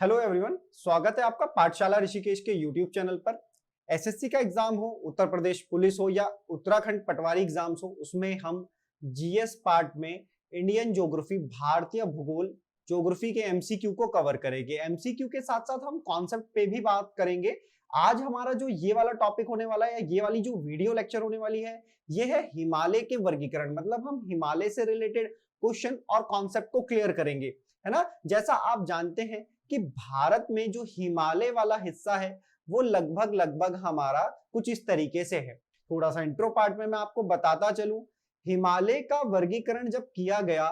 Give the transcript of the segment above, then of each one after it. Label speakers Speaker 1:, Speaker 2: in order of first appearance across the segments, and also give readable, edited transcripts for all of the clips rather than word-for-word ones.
Speaker 1: Hello everyone, स्वागत है आपका पाठशाला ऋषिकेश के यूट्यूब चैनल पर। एसएससी का एग्जाम हो, उत्तर प्रदेश पुलिस हो या उत्तराखंड पटवारी एग्जाम्स हो, उसमें हम जीएस पार्ट में इंडियन ज्योग्राफी, भारतीय भूगोल ज्योग्राफी के एमसीक्यू को कवर करेंगे। एमसीक्यू के साथ साथ हम कॉन्सेप्ट पे भी बात करेंगे। आज हमारा जो ये वाला टॉपिक होने वाला है, ये वाली जो वीडियो लेक्चर होने वाली है, ये है हिमालय के वर्गीकरण। मतलब हम हिमालय से रिलेटेड क्वेश्चन और कॉन्सेप्ट को क्लियर करेंगे, है ना। जैसा आप जानते हैं कि भारत में जो हिमालय वाला हिस्सा है वो लगभग लगभग हमारा कुछ इस तरीके से है। थोड़ा सा इंट्रो पार्ट में मैं आपको बताता चलूं। हिमालय का वर्गीकरण जब किया गया,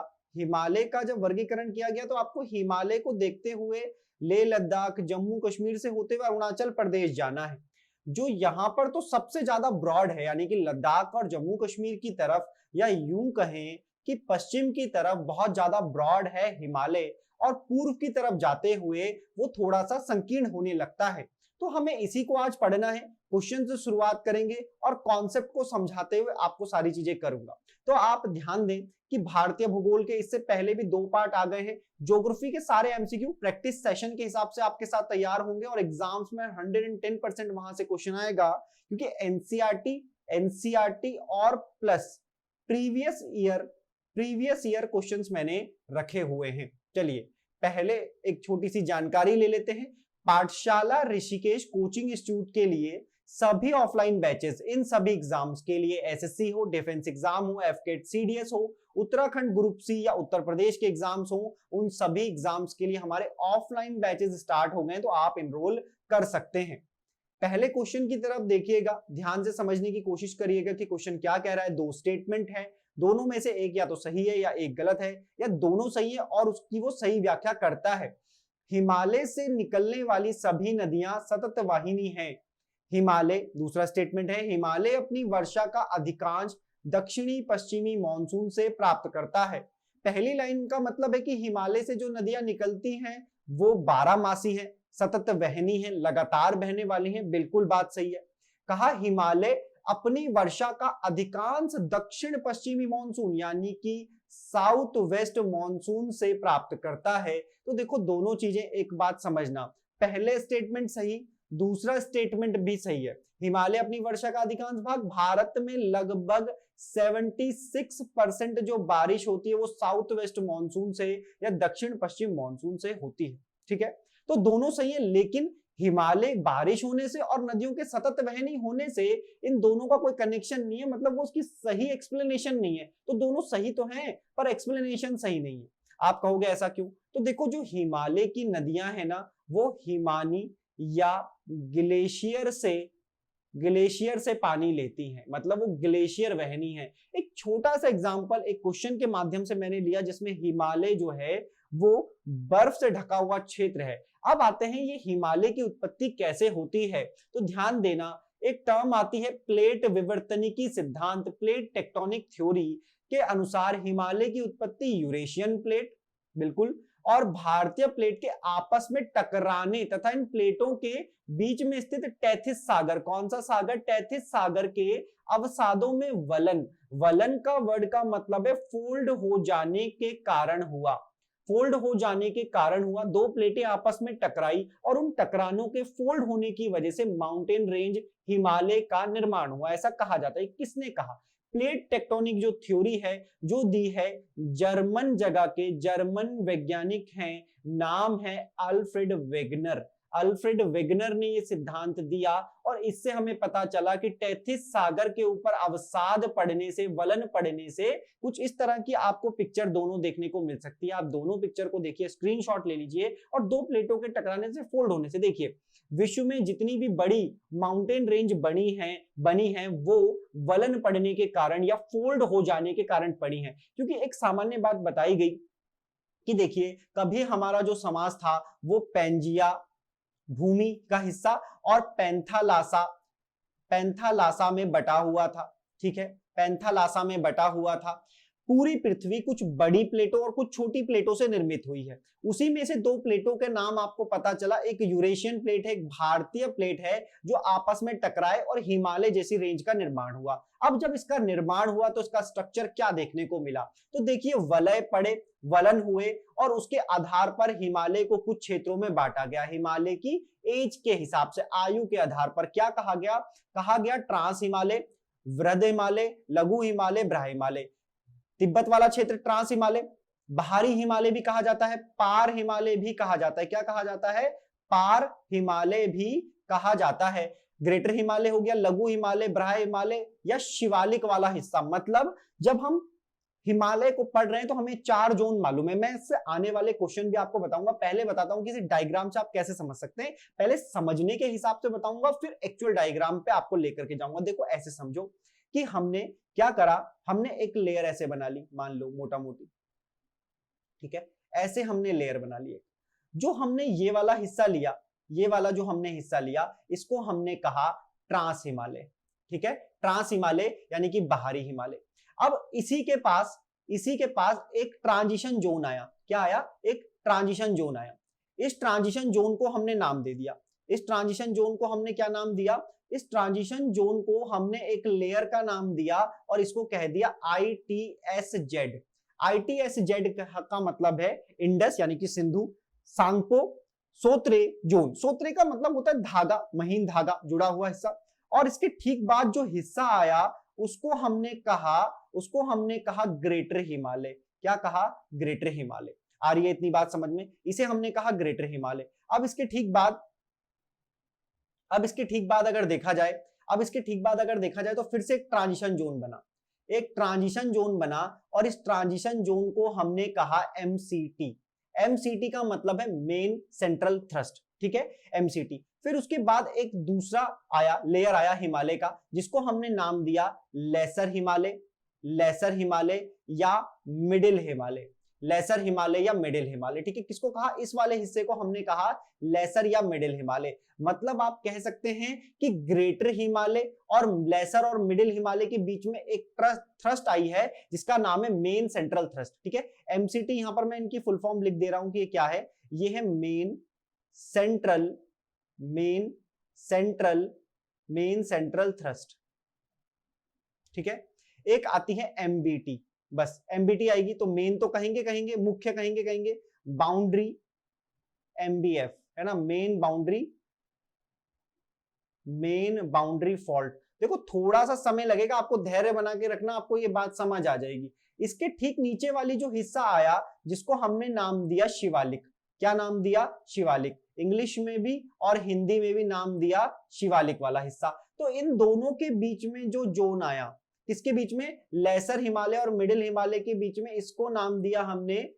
Speaker 1: तो आपको हिमालय को देखते हुए लेह लद्दाख, जम्मू कश्मीर से होते हुए अरुणाचल प्रदेश जाना है। जो यहाँ पर तो सबसे ज्यादा ब्रॉड है, यानी कि लद्दाख और जम्मू कश्मीर की तरफ, या यूं कहें कि पश्चिम की तरफ बहुत ज्यादा ब्रॉड है हिमालय, और पूर्व की तरफ जाते हुए वो थोड़ा सा संकीर्ण होने लगता है। तो हमें इसी को आज पढ़ना है। क्वेश्चन से शुरुआत करेंगे और कॉन्सेप्ट को समझाते हुए आपको सारी चीजें करूंगा। तो आप ध्यान दें कि भारतीय भूगोल के इससे पहले भी 2 पार्ट आ गए हैं। ज्योग्राफी के सारे एमसीक्यू प्रैक्टिस सेशन के हिसाब से आपके साथ तैयार होंगे और एग्जाम्स में 110% वहां से क्वेश्चन आएगा, क्योंकि एनसीईआरटी और प्लस प्रीवियस ईयर क्वेश्चंस मैंने रखे हुए हैं। चलिए पहले एक छोटी सी जानकारी ले लेते हैं। पाठशाला ऋषिकेश कोचिंग इंस्टीट्यूट के लिए सभी ऑफलाइन बैचेस, इन सभी एग्जाम्स के लिए, एसएससी हो, डिफेंस एग्जाम हो, एफकेट सीडीएस हो, उत्तराखंड ग्रुप सी या उत्तर प्रदेश के एग्जाम्स हो, उन सभी एग्जाम्स के लिए हमारे ऑफलाइन बैचेस स्टार्ट हो गए, तो आप एनरोल कर सकते हैं। पहले क्वेश्चन की तरफ देखिएगा, ध्यान से समझने की कोशिश करिएगा कि क्वेश्चन क्या कह रहा है। 2 स्टेटमेंट है, दोनों में से एक या तो सही है या एक गलत है, या दोनों सही है और उसकी वो सही व्याख्या करता है। हिमालय से निकलने वाली सभी नदियां सतत वाहिनी हैं। हिमालय, दूसरा स्टेटमेंट है, हिमालय अपनी वर्षा का अधिकांश दक्षिणी पश्चिमी मानसून से प्राप्त करता है। पहली लाइन का मतलब है कि हिमालय से जो नदियां निकलती हैं वो 12 मासी है, सतत वहनी है, लगातार बहने वाली है। बिल्कुल बात सही है। कहा हिमालय अपनी वर्षा का अधिकांश दक्षिण पश्चिमी मानसून यानी कि साउथ वेस्ट मानसून से प्राप्त करता है। तो देखो दोनों चीजें, एक बात समझना, पहले स्टेटमेंट सही, दूसरा स्टेटमेंट भी सही है। हिमालय अपनी वर्षा का अधिकांश भाग, भारत में लगभग 76% जो बारिश होती है वो साउथ वेस्ट मानसून से या दक्षिण पश्चिम मानसून से होती है। ठीक है, तो दोनों सही है, लेकिन हिमालय बारिश होने से और नदियों के सतत वहनी होने से इन दोनों का कोई कनेक्शन नहीं है, मतलब वो उसकी सही एक्सप्लेनेशन नहीं है। तो दोनों सही तो हैं पर एक्सप्लेनेशन सही नहीं है। आप कहोगे ऐसा क्यों? तो देखो, जो हिमालय की नदियां है ना, वो हिमानी या ग्लेशियर से पानी लेती हैं, मतलब वो ग्लेशियर वहनी है। एक छोटा सा एग्जांपल एक क्वेश्चन के माध्यम से मैंने लिया, जिसमें हिमालय जो है वो बर्फ से ढका हुआ क्षेत्र है। अब आते हैं ये हिमालय की उत्पत्ति कैसे होती है। तो ध्यान देना, एक टर्म आती है प्लेट विवर्तनिकी सिद्धांत, प्लेट टेक्टोनिक थ्योरी के अनुसार हिमालय की उत्पत्ति यूरेशियन प्लेट, बिल्कुल, और भारतीय प्लेट के आपस में टकराने तथा इन प्लेटों के बीच में स्थित टैथिस सागर, कौन सा सागर? टैथिस सागर के अवसादों में वलन का वर्ड का मतलब है फोल्ड हो जाने के कारण हुआ। दो प्लेटें आपस में टकराई और उन टकरानों के फोल्ड होने की वजह से माउंटेन रेंज हिमालय का निर्माण हुआ, ऐसा कहा जाता है। किसने कहा? प्लेट टेक्टोनिक जो थ्योरी है, जो दी है जर्मन जगह के जर्मन वैज्ञानिक हैं, नाम है अल्फ्रेड वेगनर ने ये सिद्धांत दिया, और इससे हमें पता चला कि टैथिस सागर के ऊपर अवसाद पड़ने से, वलन पड़ने से कुछ इस तरह की आपको पिक्चर दोनों देखने को मिल सकती है। आप दोनों पिक्चर को देखिए, स्क्रीनशॉट ले लीजिए, और दो प्लेटों के टकराने से, फोल्ड होने से, देखिए विश्व में जितनी भी बड़ी माउंटेन रेंज बनी है वो वलन पड़ने के कारण या फोल्ड हो जाने के कारण पड़ी है। क्योंकि एक सामान्य बात बताई गई कि देखिए, कभी हमारा जो समाज था वो पेंजिया भूमि का हिस्सा और पैंथालासा में बटा हुआ था। ठीक है, पैंथालासा में बटा हुआ था। पूरी पृथ्वी कुछ बड़ी प्लेटों और कुछ छोटी प्लेटों से निर्मित हुई है। उसी में से दो प्लेटों के नाम आपको पता चला, एक यूरेशियन प्लेट है, एक भारतीय प्लेट है, जो आपस में टकराए और हिमालय जैसी रेंज का निर्माण हुआ। अब जब इसका निर्माण हुआ तो इसका स्ट्रक्चर क्या देखने को मिला, तो देखिए वलय पड़े, वलन हुए और उसके आधार पर हिमालय को कुछ क्षेत्रों में बांटा गया। हिमालय की एज के हिसाब से, आयु के आधार पर क्या कहा गया ट्रांस हिमालय, वृहद हिमालय, लघु हिमालय, ब्रह हिमालय। तिब्बत वाला क्षेत्र ट्रांस हिमालय, बाहरी हिमालय भी कहा जाता है, पार हिमालय भी कहा जाता है। क्या कहा जाता है? पार हिमालय भी कहा जाता है। ग्रेटर हिमालय हो गया, लघु हिमालय, ब्रह हिमालय या शिवालिक वाला हिस्सा। मतलब जब हम हिमालय को पढ़ रहे हैं तो हमें 4 जोन मालूम है। मैं इससे आने वाले क्वेश्चन भी आपको बताऊंगा। पहले बताता हूं कि इस डायग्राम से आप कैसे समझ सकते हैं। पहले समझने के हिसाब से बताऊंगा, फिर एक्चुअल डायग्राम पे आपको लेकर के जाऊंगा। देखो ऐसे समझो कि हमने क्या करा, हमने एक लेयर ऐसे बना ली, मान लो मोटा मोटी, ठीक है, ऐसे हमने लेयर बना ली। जो हमने ये वाला हिस्सा लिया, ये वाला जो हमने हिस्सा लिया, इसको हमने कहा ट्रांस हिमालय, ठीक है, ट्रांस हिमालय यानी कि बाहरी हिमालय। अब इसी के पास एक ट्रांजिशन जोन आया। क्या आया? एक ट्रांजिशन जोन आया। इस ट्रांजिशन जोन को हमने नाम दे दिया। इस ट्रांजिशन जोन को हमने क्या नाम दिया? इस ट्रांजिशन जोन को हमने एक लेयर का नाम दिया और इसको कह दिया ITSZ। ITSZ का मतलब है इंडस यानी कि सिंधु, सांगपो, सोत्रे जोन। सोत्रे का मतलब होता है धागा, महीन धागा, जुड़ा हुआ हिस्सा। और इसके ठीक बाद जो हिस्सा आया उसको हमने कहा ग्रेटर हिमालय। क्या कहा? ग्रेटर हिमालय। आ रही है इतनी बात समझ में? इसे हमने कहा ग्रेटर हिमालय। अब इसके ठीक बाद अगर देखा जाए तो फिर से एक ट्रांजिशन जोन बना, और इस ट्रांजिशन जोन को हमने कहा MCT। MCT का मतलब है मेन सेंट्रल थ्रस्ट, ठीक है, MCT। फिर उसके बाद एक दूसरा लेयर आया हिमालय का, जिसको हमने नाम दिया लेसर हिमालय या मिडिल हिमालय। लेसर हिमालय या मिडिल हिमालय, ठीक है। किसको कहा? इस वाले हिस्से को हमने कहा लेसर या मिडिल हिमालय। मतलब आप कह सकते हैं कि ग्रेटर हिमालय और लेसर और मिडिल हिमालय के बीच में एक थ्रस्ट आई है जिसका नाम है मेन सेंट्रल थ्रस्ट, ठीक है। MCT यहां पर मैं इनकी फुल फॉर्म लिख दे रहा हूं कि ये क्या है। ये है मेन सेंट्रल थ्रस्ट, ठीक है। एक आती है MBT, बस MBT आएगी तो मेन तो कहेंगे, मुख्य कहेंगे, बाउंड्री MBF है ना, मेन बाउंड्री फॉल्ट। देखो थोड़ा सा समय लगेगा, आपको धैर्य बना के रखना, आपको ये बात समझ आ जाएगी। इसके ठीक नीचे वाली जो हिस्सा आया जिसको हमने नाम दिया शिवालिक। क्या नाम दिया? शिवालिक। इंग्लिश में भी और हिंदी में भी नाम दिया शिवालिक वाला हिस्सा। तो इन दोनों के बीच में जो जोन आया, किसके बीच में? लेसर हिमालय और मिडिल हिमालय के बीच में, इसको नाम दिया हमने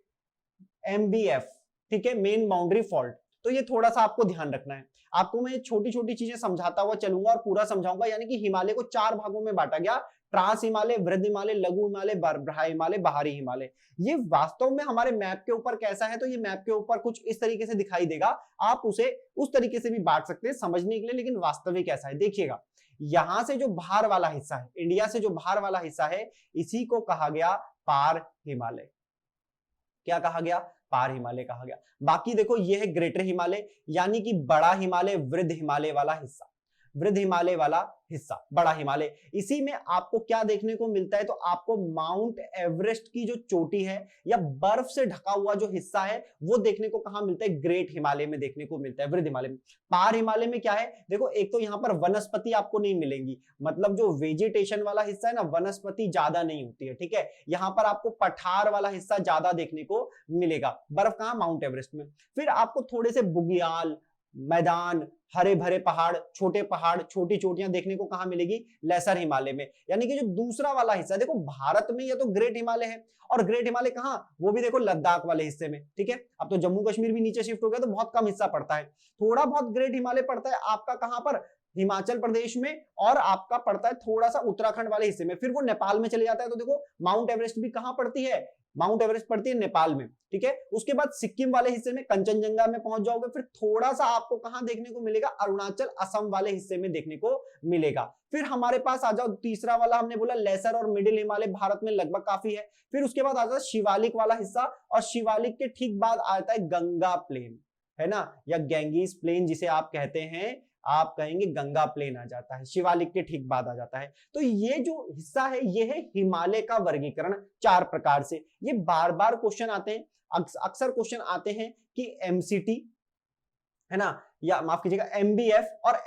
Speaker 1: MBF, ठीक है, मेन बाउंड्री फॉल्ट। तो ये थोड़ा सा आपको ध्यान रखना है। आपको मैं छोटी छोटी चीजें समझाता हुआ चलूंगा और पूरा समझाऊंगा। यानी कि हिमालय को 4 भागों में बांटा गया, ट्रांस हिमालय, वृहद हिमालय, लघु हिमालय, ब्रह हिमालय, बाहरी हिमालय। ये वास्तव में हमारे मैप के ऊपर कैसा है, तो ये मैप के ऊपर कुछ इस तरीके से दिखाई देगा। आप उसे उस तरीके से भी बांट सकते हैं समझने के लिए, लेकिन वास्तविक ऐसा है। देखिएगा, यहां से जो बाहर वाला हिस्सा है, इंडिया से जो बाहर वाला हिस्सा है, इसी को कहा गया पार हिमालय। क्या कहा गया? पार हिमालय कहा गया। बाकी देखो ये है ग्रेटर हिमालय यानी कि बड़ा हिमालय, वृहद हिमालय वाला हिस्सा, वृहद हिमालय वाला हिस्सा, बड़ा हिमालय। इसी में आपको क्या देखने को मिलता है, तो आपको माउंट एवरेस्ट की जो चोटी है या बर्फ से ढका हुआ जो हिस्सा है वो देखने को कहां मिलता है? ग्रेट हिमालय में देखने को मिलता है, वृहद हिमालय में। पार हिमालय में क्या है? देखो एक तो यहाँ पर वनस्पति आपको नहीं मिलेंगी, मतलब जो वेजिटेशन वाला हिस्सा है ना, वनस्पति ज्यादा नहीं होती है, ठीक है। यहाँ पर आपको पठार वाला हिस्सा ज्यादा देखने को मिलेगा। बर्फ कहां? माउंट एवरेस्ट में। फिर आपको थोड़े से बुग्याल, मैदान, हरे भरे पहाड़, छोटी चोटियां देखने को कहां मिलेगी? लेसर हिमालय में। यानी कि जो दूसरा वाला हिस्सा, देखो भारत में ये तो ग्रेट हिमालय है, और ग्रेट हिमालय कहां? वो भी देखो लद्दाख वाले हिस्से में, ठीक है। अब तो जम्मू कश्मीर भी नीचे शिफ्ट हो गया तो बहुत कम हिस्सा पड़ता है। थोड़ा बहुत ग्रेट हिमालय पड़ता है आपका कहां पर? हिमाचल प्रदेश में, और आपका पड़ता है थोड़ा सा उत्तराखंड वाले हिस्से में। फिर वो नेपाल में चले जाता है तो देखो माउंट एवरेस्ट भी कहां पड़ती है? माउंट एवरेस्ट पड़ती है नेपाल में, ठीक है। उसके बाद सिक्किम वाले हिस्से में कंचनजंगा में पहुंच जाओगे, फिर थोड़ा सा आपको कहां देखने को मिलेगा, अरुणाचल असम वाले हिस्से में देखने को मिलेगा। फिर हमारे पास आ जाओ तीसरा वाला, हमने बोला लेसर और मिडिल हिमालय भारत में लगभग काफी है। फिर उसके बाद आ जाता है शिवालिक वाला हिस्सा, और शिवालिक के ठीक बाद आता है गंगा प्लेन, है ना, या गैंगीज प्लेन जिसे आप कहते हैं, आप कहेंगे गंगा प्लेन आ जाता है, शिवालिक के ठीक बाद आ जाता है। तो ये जो हिस्सा है ये है हिमालय का वर्गीकरण 4 प्रकार से। ये बार बार क्वेश्चन आते हैं, अक्सर क्वेश्चन आते हैं कि एमसीटी, है ना, या माफ कीजिएगा एमबीएफ और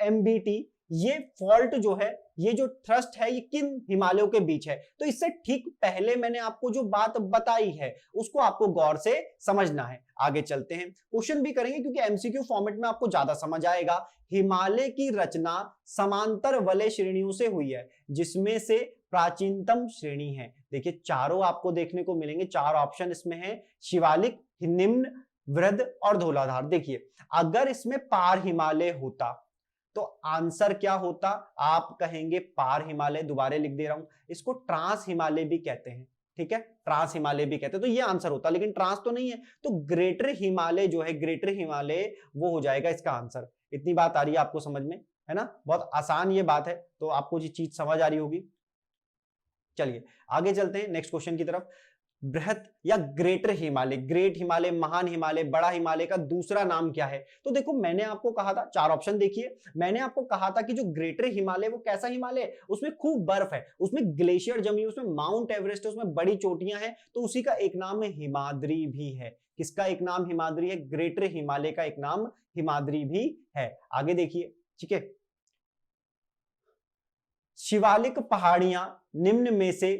Speaker 1: एमबीटी, ये फॉल्ट जो है, ये जो थ्रस्ट है, ये किन हिमालयों के बीच है। तो इससे ठीक पहले मैंने आपको जो बात बताई है उसको आपको गौर से समझना है। आगे चलते हैं, क्वेश्चन भी करेंगे क्योंकि एमसीक्यू फॉर्मेट में आपको ज्यादा समझ आएगा। हिमालय की रचना समांतर वलय श्रेणियों से हुई है, जिसमें से प्राचीनतम श्रेणी है, देखिए चारों आपको देखने को मिलेंगे, 4 ऑप्शन इसमें है, शिवालिक, निम्न, वृहद और धौलाधार। देखिए अगर इसमें पार हिमालय होता तो आंसर क्या होता, आप कहेंगे पार हिमालय, दोबारा लिख दे रहा हूं, इसको ट्रांस हिमालय भी कहते हैं, ठीक है, ट्रांस हिमालय भी कहते हैं, तो ये आंसर होता, लेकिन ट्रांस तो नहीं है, तो ग्रेटर हिमालय जो है, ग्रेटर हिमालय वो हो जाएगा इसका आंसर। इतनी बात आ रही है आपको समझ में, है ना, बहुत आसान ये बात है, तो आपको ये चीज समझ आ रही होगी। चलिए आगे चलते हैं नेक्स्ट क्वेश्चन की तरफ। बृहत या ग्रेटर हिमालय, ग्रेट हिमालय, महान हिमालय, बड़ा हिमालय का दूसरा नाम क्या है? तो देखो मैंने आपको कहा था, 4 ऑप्शन देखिए, मैंने आपको कहा था कि जो ग्रेटर हिमालय वो कैसा हिमालय है, उसमें खूब बर्फ है, उसमें ग्लेशियर जमी, उसमें माउंट एवरेस्ट है, उसमें बड़ी चोटियां हैं, तो उसी का एक नाम हिमाद्री भी है। किसका एक नाम हिमाद्री है? ग्रेटर हिमालय का एक नाम हिमाद्री भी है। आगे देखिए, ठीक है, शिवालिक पहाड़ियां निम्न में से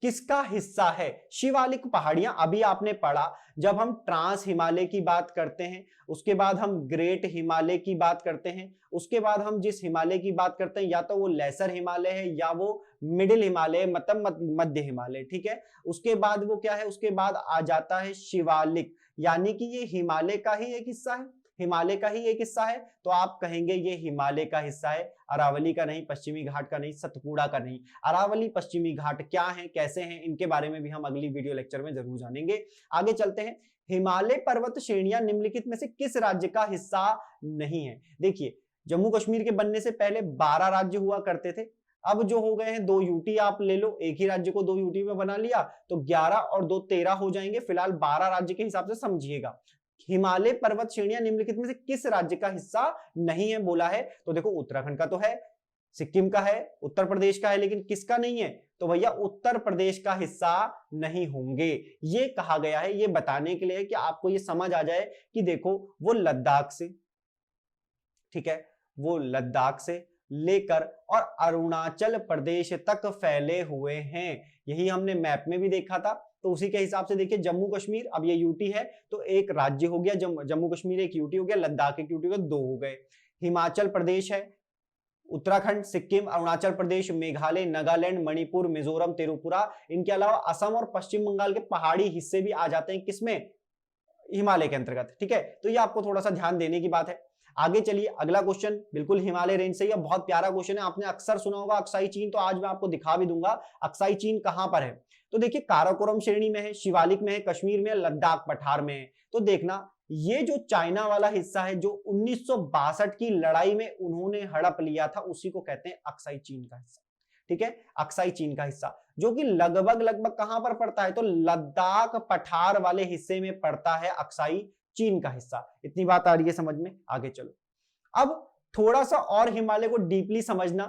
Speaker 1: किसका हिस्सा है? शिवालिक पहाड़ियां अभी आपने पढ़ा, जब हम ट्रांस हिमालय की बात करते हैं, उसके बाद हम ग्रेट हिमालय की बात करते हैं, उसके बाद हम जिस हिमालय की बात करते हैं या तो वो लेसर हिमालय है या वो मिडिल हिमालय, मतलब मध्य हिमालय, ठीक है। उसके बाद वो क्या है, उसके बाद आ जाता है शिवालिक, यानी कि ये हिमालय का ही एक हिस्सा है, हिमालय का ही एक हिस्सा है, तो आप कहेंगे ये हिमालय का हिस्सा है, अरावली का नहीं, पश्चिमी घाट का नहीं, सतपुड़ा का नहीं। अरावली पश्चिमी घाट क्या है, कैसे हैं, इनके बारे में भी हम अगली वीडियो लेक्चर में जरूर जानेंगे। आगे चलते हैं, हिमालय पर्वत श्रेणियां निम्नलिखित में से किस राज्य का हिस्सा नहीं है? देखिए जम्मू कश्मीर के बनने से पहले 12 राज्य हुआ करते थे, अब जो हो गए हैं 2 यूटी, आप ले लो, एक ही राज्य को 2 यूटी में बना लिया तो 11 और 2 13 हो जाएंगे, फिलहाल 12 राज्य के हिसाब से समझिएगा। हिमालय पर्वत श्रेणियां निम्नलिखित में से किस राज्य का हिस्सा नहीं है बोला है? तो देखो उत्तराखंड का तो है, सिक्किम का है, उत्तर प्रदेश का है, लेकिन किसका नहीं है? तो भैया उत्तर प्रदेश का हिस्सा नहीं होंगे। ये कहा गया है, ये बताने के लिए कि आपको ये समझ आ जाए कि देखो वो लद्दाख से, ठीक है, वो लद्दाख से लेकर और अरुणाचल प्रदेश तक फैले हुए हैं। यही हमने मैप में भी देखा था, तो उसी के हिसाब से देखिए जम्मू कश्मीर, अब ये यूटी है तो एक राज्य हो गया, जम्मू कश्मीर एक यूटी हो गया, लद्दाख एक यूटी हो गया, 2 हो गए। हिमाचल प्रदेश है, उत्तराखंड, सिक्किम, अरुणाचल प्रदेश, मेघालय, नागालैंड, मणिपुर, मिजोरम, त्रिपुरा, इनके अलावा असम और पश्चिम बंगाल के पहाड़ी हिस्से भी आ जाते हैं किसमें? हिमालय के अंतर्गत, ठीक है। तो ये आपको थोड़ा सा ध्यान देने की बात है। आगे चलिए, अगला क्वेश्चन बिल्कुल हिमालय रेंज से ही है, बहुत प्यारा क्वेश्चन है, आपने अक्सर सुना होगा अक्साई चीन, तो आज मैं आपको दिखा भी दूंगा अक्साई चीन कहां पर है। तो देखिए काराकोरम श्रेणी में है, शिवालिक में है, कश्मीर में है, लद्दाख पठार में है। तो देखना ये जो चाइना वाला हिस्सा है, जो 1962 की लड़ाई में उन्होंने हड़प लिया था, उसी को कहते हैं अक्साई चीन का हिस्सा, ठीक है, अक्साई चीन का हिस्सा, जो कि लगभग कहां पर पड़ता है? तो लद्दाख पठार वाले हिस्से में पड़ता है अक्साई चीन का हिस्सा। इतनी बात आ रही है समझ में? आगे चलो, अब थोड़ा सा और हिमालय को डीपली समझना।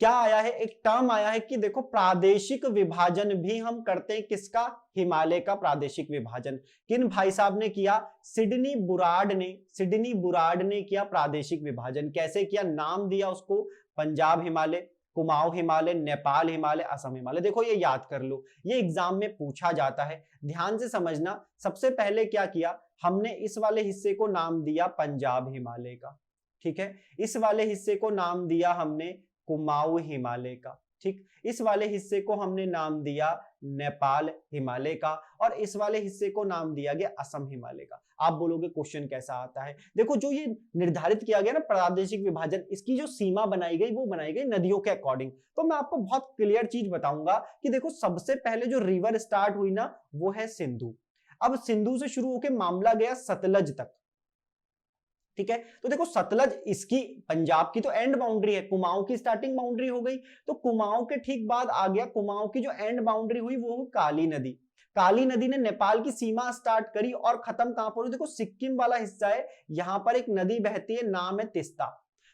Speaker 1: क्या आया है, एक टर्म आया है कि देखो प्रादेशिक विभाजन भी हम करते हैं, किसका? हिमालय का प्रादेशिक विभाजन। किन भाई साहब ने किया? सिडनी बुराड ने किया प्रादेशिक विभाजन। कैसे किया? नाम दिया उसको पंजाब हिमालय, कुमाऊं हिमालय, नेपाल हिमालय, असम हिमालय। देखो ये याद कर लो, ये एग्जाम में पूछा जाता है, ध्यान से समझना। सबसे पहले क्या किया हमने, इस वाले हिस्से को नाम दिया पंजाब हिमालय का, ठीक है, इस वाले हिस्से को नाम दिया हमने कुमाऊं हिमालय का, ठीक, इस वाले हिस्से को हमने नाम दिया नेपाल हिमालय का, और इस वाले हिस्से को नाम दिया गया असम हिमालय का। आप बोलोगे क्वेश्चन कैसा आता है। देखो जो ये निर्धारित किया गया ना प्रादेशिक विभाजन, इसकी जो सीमा बनाई गई वो बनाई गई नदियों के अकॉर्डिंग। तो मैं आपको बहुत क्लियर चीज बताऊंगा कि देखो सबसे पहले जो रिवर स्टार्ट हुई ना वो है सिंधु। अब सिंधु से शुरू होकर मामला गया सतलज तक, ठीक है। तो देखो सतलज इसकी पंजाब की तो एंड बाउंड्री है, कुमाऊं की स्टार्टिंग बाउंड्री हो गई। तो कुमाऊं के ठीक बाद आ गया, कुमाऊं की जो एंड बाउंड्री हुई वो काली नदी। काली नदी ने नेपाल की सीमा स्टार्ट करी और खत्म कहां पर हुई, देखो सिक्किम वाला हिस्सा है, यहां पर एक नदी बहती है, नाम है तिस्ता।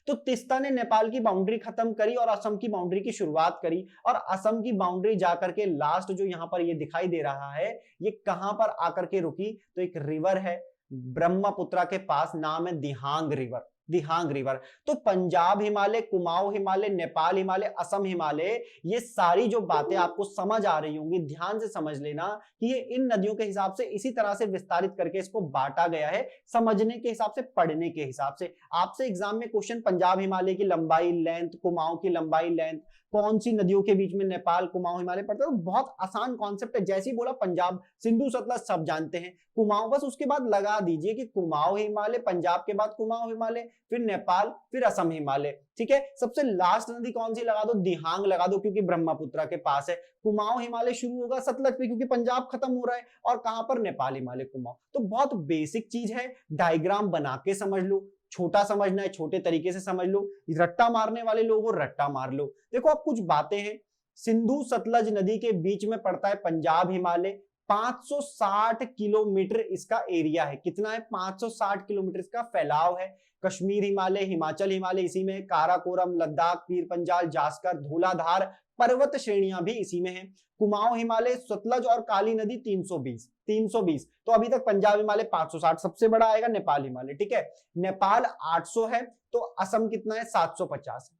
Speaker 1: तो तिस्ता ने नेपाल की बाउंड्री खत्म करी और असम की बाउंड्री की शुरुआत करी, और असम की बाउंड्री जाकर के लास्ट जो यहां पर ये दिखाई दे रहा है ये कहां पर आकर के रुकी, तो एक रिवर है ब्रह्मपुत्रा के पास, नाम है दिहांग रिवर। दिहांग रिवर। तो पंजाब हिमालय, कुमाऊं हिमालय, नेपाल हिमालय, असम हिमालय, ये सारी जो बातें आपको समझ आ रही होंगी, ध्यान से समझ लेना कि ये इन नदियों के हिसाब से इसी तरह से विस्तारित करके इसको बांटा गया है, समझने के हिसाब से, पढ़ने के हिसाब से। आपसे एग्जाम में क्वेश्चन पंजाब हिमालय की लंबाई लेंथ, कुमाऊं की लंबाई लेंथ, कौन सी नदियों के बीच में नेपाल कुमाऊं हिमालय पड़ता है, तो बहुत आसान कॉन्सेप्ट है। जैसे ही बोला पंजाब, सिंधु सतलज सब जानते हैं, कुमाऊं बस उसके बाद लगा दीजिए कि कुमाऊं हिमालय, पंजाब के बाद कुमाऊं हिमालय, फिर नेपाल, फिर असम हिमालय, ठीक है। सबसे लास्ट नदी कौन सी लगा दो, दिहांग लगा दो, क्योंकि ब्रह्मपुत्रा के पास है। कुमाऊं हिमालय शुरू होगा सतलज पे, क्योंकि पंजाब खत्म हो रहा है, और कहां पर, नेपाल हिमालय कुमाऊं। तो बहुत बेसिक चीज है, डायग्राम बना के समझ लो, छोटा समझना है छोटे तरीके से समझ लो, रट्टा मारने वाले लोगों रट्टा मार लो। देखो अब कुछ बातें हैं, सिंधु सतलज नदी के बीच में पड़ता है पंजाब हिमालय, 560 किलोमीटर इसका एरिया है। कितना है, 560 किलोमीटर इसका फैलाव है। कश्मीर हिमालय, हिमाचल हिमालय इसी में है, काराकोरम, लद्दाख, पीर पंजाल, जास्कर, धौलाधार पर्वत श्रेणियां भी इसी में है। कुमाऊं हिमालय, सतलज और काली नदी 320। तो अभी तक पंजाब हिमालय 560 सबसे बड़ा आएगा, नेपाल हिमालय, ठीक है। नेपाल 800 है, तो असम कितना है, 750 है।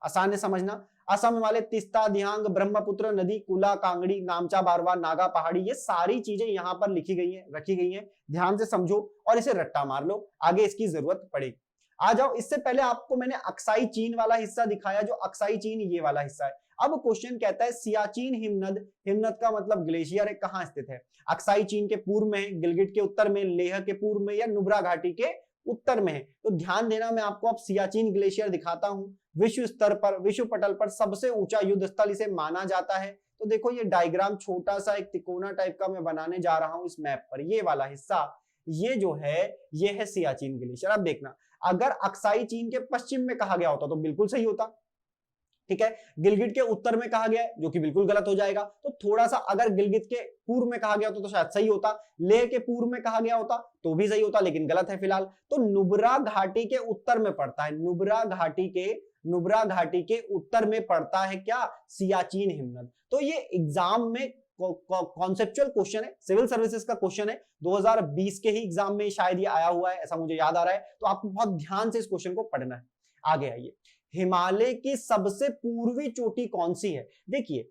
Speaker 1: आसान है समझना। असम हिमालय, तिस्ता, दिहांग, ब्रह्मपुत्र नदी, कुला, कांगड़ी, नामचा, बारवा, नागा पहाड़ी, ये सारी चीजें यहां पर लिखी गई हैं, रखी गई हैं। ध्यान से समझो और इसे रट्टा मार लो, आगे इसकी जरूरत पड़ेगी। आ जाओ, इससे पहले आपको मैंने अक्साई चीन वाला हिस्सा दिखाया, जो अक्साई चीन ये वाला हिस्सा है। अब क्वेश्चन कहता है सियाचिन हिमनद, हिमनद का मतलब ग्लेशियर है, कहां स्थित है। अक्साई चीन के पूर्व में है, गिलगिट के उत्तर में, लेह के पूर्व में, या नुब्रा घाटी के उत्तर में है। तो ध्यान देना, मैं आपको अब सियाचिन ग्लेशियर दिखाता हूं। विश्व स्तर पर, विश्व पटल पर सबसे ऊंचा युद्ध स्थल इसे माना जाता है। तो देखो ये डायग्राम छोटा सा एक तिकोना टाइप का मैं बनाने जा रहा हूं इस मैप पर। ये वाला हिस्सा, ये जो है, ये है सियाचिन ग्लेशियर। अब देखना, अगर अक्साई चीन के पश्चिम में कहा गया होता तो बिल्कुल सही होता, ठीक है। गिलगिट के उत्तर में कहा गया है, जो कि बिल्कुल गलत हो जाएगा। तो थोड़ा सा अगर गिलगिट के पूर्व में कहा गया होता तो शायद सही होता, लेह के पूर्व में कहा गया होता तो भी सही होता, लेकिन गलत है फिलहाल। तो नुब्रा घाटी के उत्तर में पड़ता है, नुब्रा घाटी के उत्तर में पड़ता है क्या, सियाचिन हिमनद। तो ये एग्जाम में कॉन्सेप्चुअल क्वेश्चन है, सिविल सर्विसेज का क्वेश्चन है, 2020 के ही एग्जाम में शायद ये आया हुआ है, ऐसा मुझे याद आ रहा है। तो आपको बहुत ध्यान से इस क्वेश्चन को पढ़ना है। आगे आइए, हिमालय की सबसे पूर्वी चोटी कौन सी है। देखिए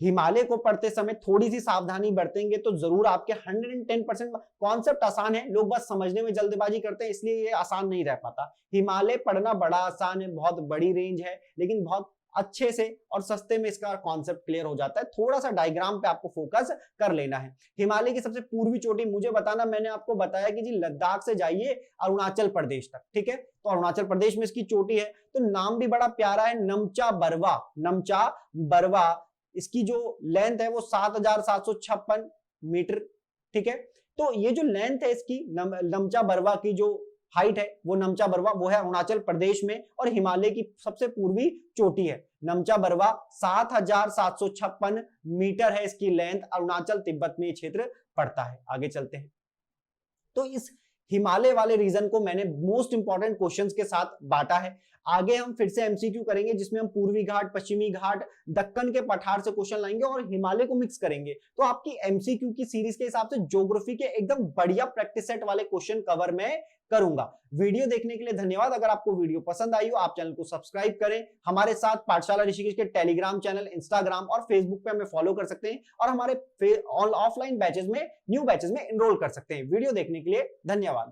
Speaker 1: हिमालय को पढ़ते समय थोड़ी सी सावधानी बरतेंगे तो जरूर आपके 110% कॉन्सेप्ट आसान है, लोग बस समझने में जल्दबाजी करते हैं, इसलिए ये आसान नहीं रह पाता। हिमालय पढ़ना बड़ा आसान है, बहुत बड़ी रेंज है, लेकिन बहुत अच्छे से और सस्ते में इसका कॉन्सेप्ट क्लियर हो जाता है। थोड़ा सा डायग्राम पे आपको फोकस कर लेना है। हिमालय की सबसे पूर्वी चोटी मुझे बताना, मैंने आपको बताया कि जी लद्दाख से जाइए अरुणाचल प्रदेश तक, ठीक है। तो अरुणाचल प्रदेश में इसकी चोटी है, तो नाम भी बड़ा प्यारा है, नमचा बरवा। नमचा बरवा, इसकी जो लेंथ है वो 7756 मीटर, ठीक है। तो ये जो लेंथ है इसकी, नमचा बरवा की जो हाइट है वो, नमचा बरवा वो है अरुणाचल प्रदेश में, और हिमालय की सबसे पूर्वी चोटी है नमचा बरवा, 7756 मीटर है इसकी लेंथ। अरुणाचल तिब्बत में ये क्षेत्र पड़ता है। आगे चलते हैं। तो इस हिमालय वाले रीजन को मैंने मोस्ट इंपॉर्टेंट क्वेश्चंस के साथ बांटा है। आगे हम फिर से एमसीक्यू करेंगे, जिसमें हम पूर्वी घाट, पश्चिमी घाट, दक्कन के पठार से क्वेश्चन लाएंगे और हिमालय को मिक्स करेंगे। तो आपकी एमसीक्यू की सीरीज के हिसाब से ज्योग्राफी के एकदम बढ़िया प्रैक्टिस सेट वाले क्वेश्चन कवर में करूंगा। वीडियो देखने के लिए धन्यवाद। अगर आपको वीडियो पसंद आई हो, आप चैनल को सब्सक्राइब करें। हमारे साथ पाठशाला ऋषिकेश के टेलीग्राम चैनल, इंस्टाग्राम और फेसबुक पे हमें फॉलो कर सकते हैं, और हमारे ऑफलाइन बैचेस में, न्यू बैचेस में एनरोल कर सकते हैं। वीडियो देखने के लिए धन्यवाद।